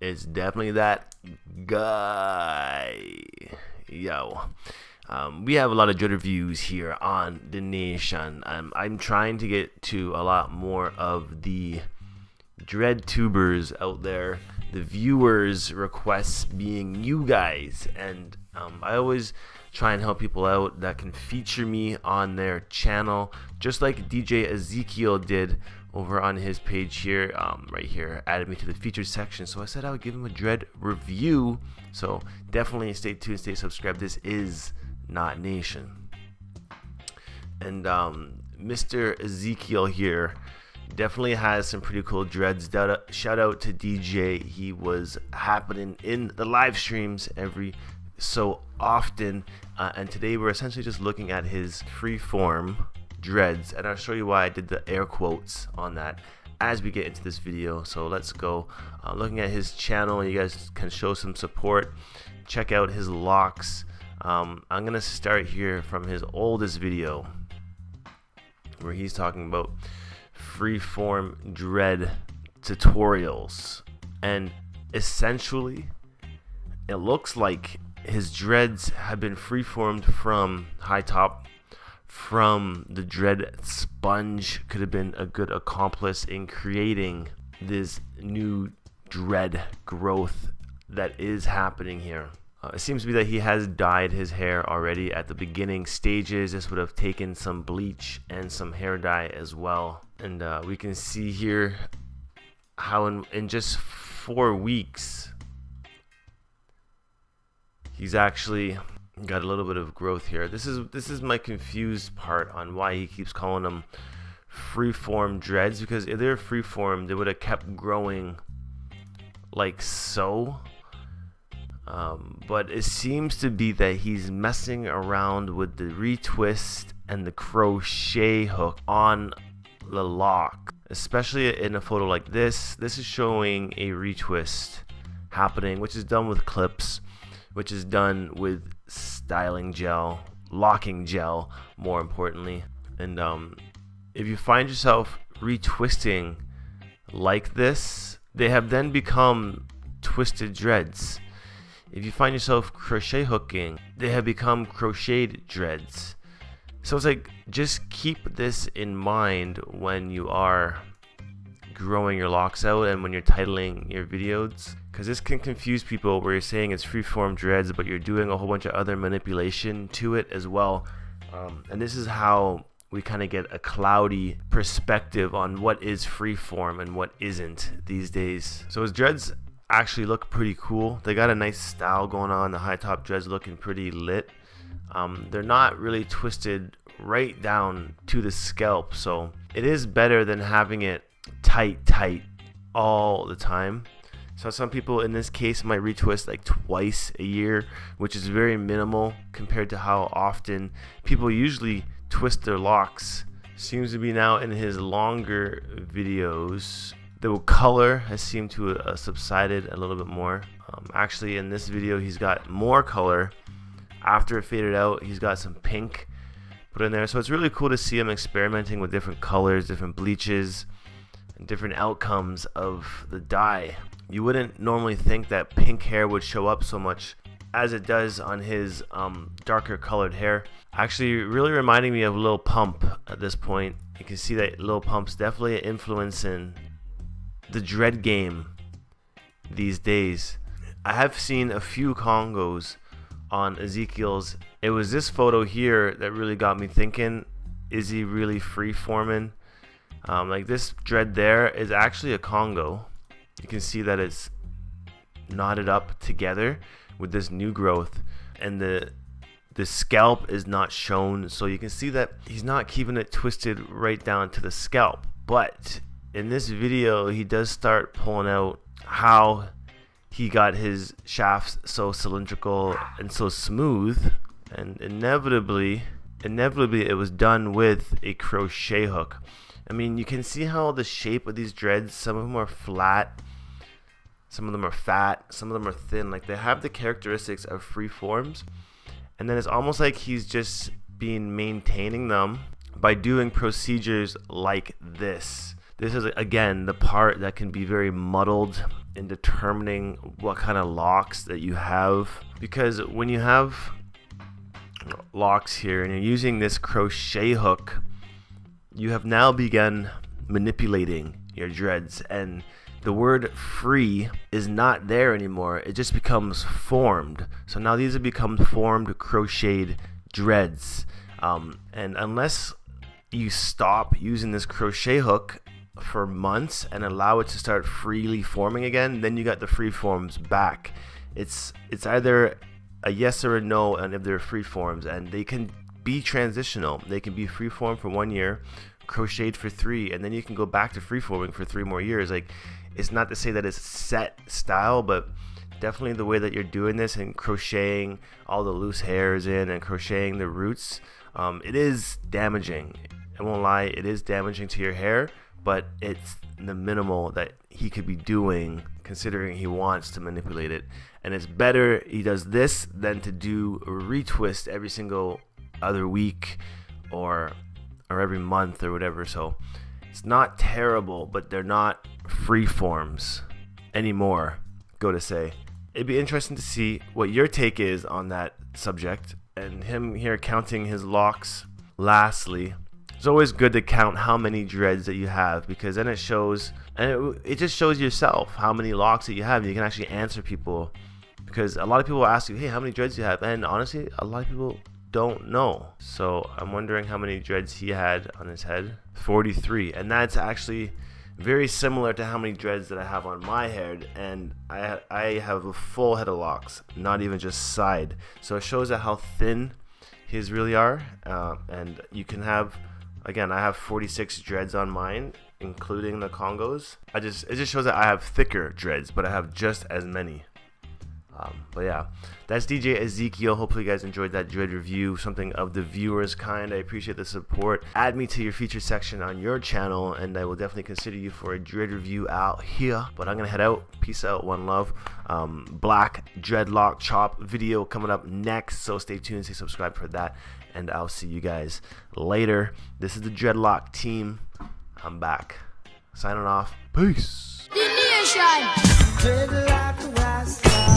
It's definitely that guy. Yo. We have a lot of dread reviews here on the nation. I'm trying to get to a lot more of the dread tubers out there, the viewers' requests being you guys, and I always try and help people out that can feature me on their channel, just like DJ Eziekel did over on his page here. Right here, added me to the featured section, so I said I would give him a dread review. So definitely stay tuned, stay subscribed. This is Not Nation. And Mr. Eziekel here definitely has some pretty cool dreads. Shout out to DJ. He was happening in the live streams every so often, and today we're essentially just looking at his freeform dreads, and I'll show you why I did the air quotes on that as we get into this video. So let's go looking at his channel. You guys can show some support, check out his locks. I'm gonna start here from his oldest video where he's talking about freeform dread tutorials, and essentially it looks like his dreads have been freeformed from high top, from the dread sponge. Could have been a good accomplice in creating this new dread growth that is happening here. It seems to be that he has dyed his hair already at the beginning stages. This would have taken some bleach and some hair dye as well. And we can see here how in just 4 weeks, he's actually got a little bit of growth here. This is my confused part on why he keeps calling them freeform dreads, because if they're freeform, they would have kept growing like so. But it seems to be that he's messing around with the retwist and the crochet hook on the lock, especially in a photo like this. This is showing a retwist happening, which is done with clips, which is done with styling gel, locking gel more importantly. And if you find yourself retwisting like this, they have then become twisted dreads. If you find yourself crochet hooking, they have become crocheted dreads. So it's like, just keep this in mind when you are growing your locks out and when you're titling your videos, because this can confuse people where you're saying it's freeform dreads but you're doing a whole bunch of other manipulation to it as well. And this is how we kind of get a cloudy perspective on what is freeform and what isn't these days. So his dreads actually look pretty cool. They got a nice style going on. The high top dreads looking pretty lit. They're not really twisted right down to the scalp, so it is better than having it tight all the time. So some people in this case might retwist like twice a year, which is very minimal compared to how often people usually twist their locks. Seems to be now in his longer videos, the color has seemed to have subsided a little bit more. Actually in this video he's got more color. After it faded out, he's got some pink put in there. So it's really cool to see him experimenting with different colors, different bleaches, and different outcomes of the dye. You wouldn't normally think that pink hair would show up so much as it does on his darker colored hair. Actually really reminding me of Lil Pump at this point. You can see that Lil Pump's definitely influencing the dread game these days. I have seen a few Congos on Eziekel's. It was this photo here that really got me thinking, is he really freeforming? Like this dread there is actually a Congo. You can see that it's knotted up together with this new growth, and the scalp is not shown, so you can see that he's not keeping it twisted right down to the scalp. But in this video he does start pulling out how he got his shafts so cylindrical and so smooth, and inevitably it was done with a crochet hook. I mean, you can see how the shape of these dreads, some of them are flat, some of them are fat, some of them are thin. Like, they have the characteristics of free forms, and then it's almost like he's just been maintaining them by doing procedures like this. This is, again, the part that can be very muddled in determining what kind of locks that you have, because when you have locks here and you're using this crochet hook, you have now begun manipulating your dreads, and the word free is not there anymore. It just becomes formed. So now these have become formed crocheted dreads, and unless you stop using this crochet hook for months and allow it to start freely forming again, then you got the free forms back. It's either a yes or a no, and if they're free forms, and they can be transitional. They can be free form for 1 year, crocheted for 3, and then you can go back to free forming for 3 more years. Like, it's not to say that it's set style, but definitely the way that you're doing this and crocheting all the loose hairs in and crocheting the roots, it is damaging. I won't lie, it is damaging to your hair, but it's the minimal that he could be doing considering he wants to manipulate it. And it's better he does this than to do a retwist every single other week or every month or whatever. So it's not terrible, but they're not free forms anymore, go to say. It'd be interesting to see what your take is on that subject, and him here counting his locks. Lastly, it's always good to count how many dreads that you have, because then it shows, and it just shows yourself how many locks that you have. You can actually answer people, because a lot of people ask you, hey, how many dreads do you have? And honestly, a lot of people don't know. So I'm wondering how many dreads he had on his head. 43, and that's actually very similar to how many dreads that I have on my head, and I have a full head of locks, not even just side. So it shows how thin his really are, and you can have, again, I have 46 dreads on mine, including the Congos. It just shows that I have thicker dreads, but I have just as many. But yeah, that's DJ Eziekel. Hopefully you guys enjoyed that dread review, something of the viewers kind. I appreciate the support. Add me to your feature section on your channel, and I will definitely consider you for a dread review out here. But I'm gonna head out. Peace out, one love. Black dreadlock chop video coming up next, so stay tuned, stay subscribed for that, and I'll see you guys later. This is the Dreadlock team. I'm back. Signing off. Peace. The nation. Dreadlock.